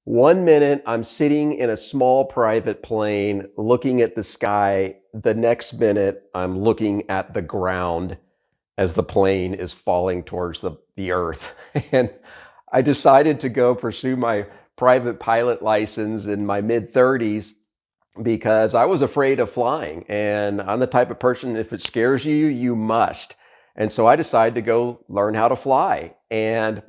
One minute, I'm sitting in a small private plane looking at the sky. The next minute, I'm looking at the ground as the plane is falling towards the earth. And I decided to go pursue my private pilot license in my mid 30s because I was afraid of flying. And I'm the type of person, if it scares you, you must. And so I decided to go learn how to fly. And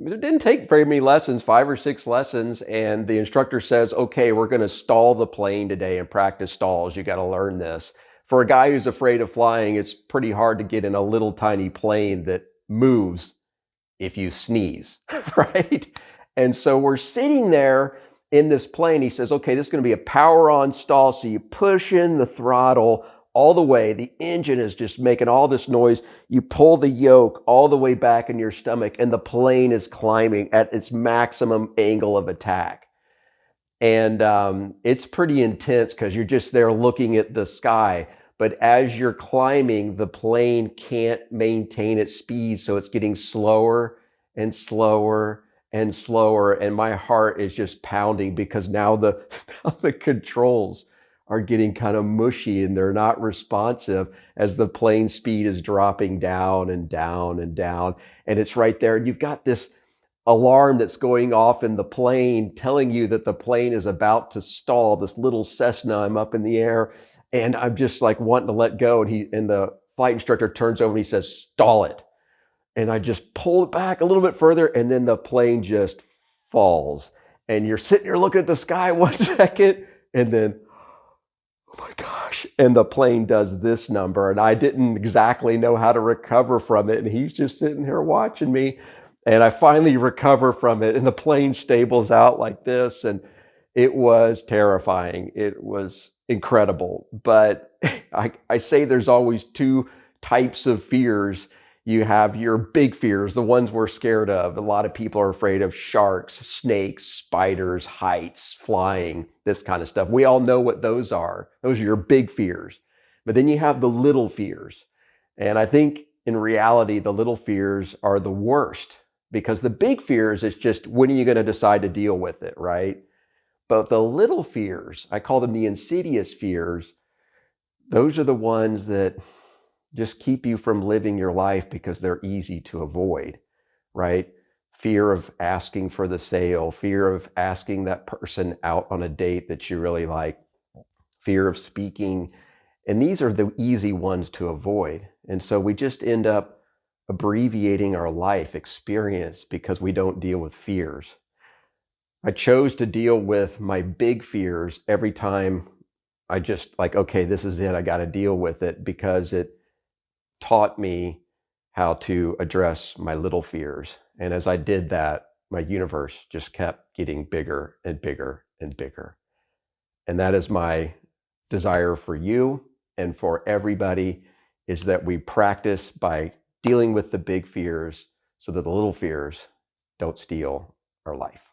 it didn't take very many lessons, 5 or 6 lessons. And the instructor says, okay, we're going to stall the plane today and practice stalls. You got to learn this. For a guy who's afraid of flying, it's pretty hard to get in a little tiny plane that moves if you sneeze, right? And so we're sitting there in this plane. He says, okay, this is going to be a power on stall. So you push in the throttle all the way. The engine is just making all this noise. You pull the yoke all the way back in your stomach, and the plane is climbing at its maximum angle of attack. And it's pretty intense because you're just there looking at the sky. But as you're climbing, the plane can't maintain its speed. So it's getting slower and slower and slower. And my heart is just pounding because now the controls are getting kind of mushy and they're not responsive as the plane speed is dropping down and down and down. And it's right there. And you've got this alarm that's going off in the plane telling you that the plane is about to stall. This little Cessna, I'm up in the air. And I'm just like wanting to let go. And the flight instructor turns over and he says, stall it. And I just pull it back a little bit further. And then the plane just falls. And you're sitting here looking at the sky 1 second. And then, oh my gosh. And the plane does this number. And I didn't exactly know how to recover from it. And he's just sitting here watching me. And I finally recover from it. And the plane stables out like this. And it was terrifying. It was incredible. But I say there's always two types of fears. You have your big fears, the ones we're scared of. A lot of people are afraid of sharks, snakes, spiders, heights, flying, this kind of stuff. We all know what those are. Those are your big fears. But then you have the little fears. And I think in reality, the little fears are the worst because the big fears is just when are you going to decide to deal with it, right? But the little fears, I call them the insidious fears, those are the ones that just keep you from living your life because they're easy to avoid, right? Fear of asking for the sale, fear of asking that person out on a date that you really like, fear of speaking. And these are the easy ones to avoid. And so we just end up abbreviating our life experience because we don't deal with fears. I chose to deal with my big fears every time I just like, okay, this is it. I got to deal with it because it taught me how to address my little fears. And as I did that, my universe just kept getting bigger and bigger and bigger. And that is my desire for you and for everybody, is that we practice by dealing with the big fears so that the little fears don't steal our life.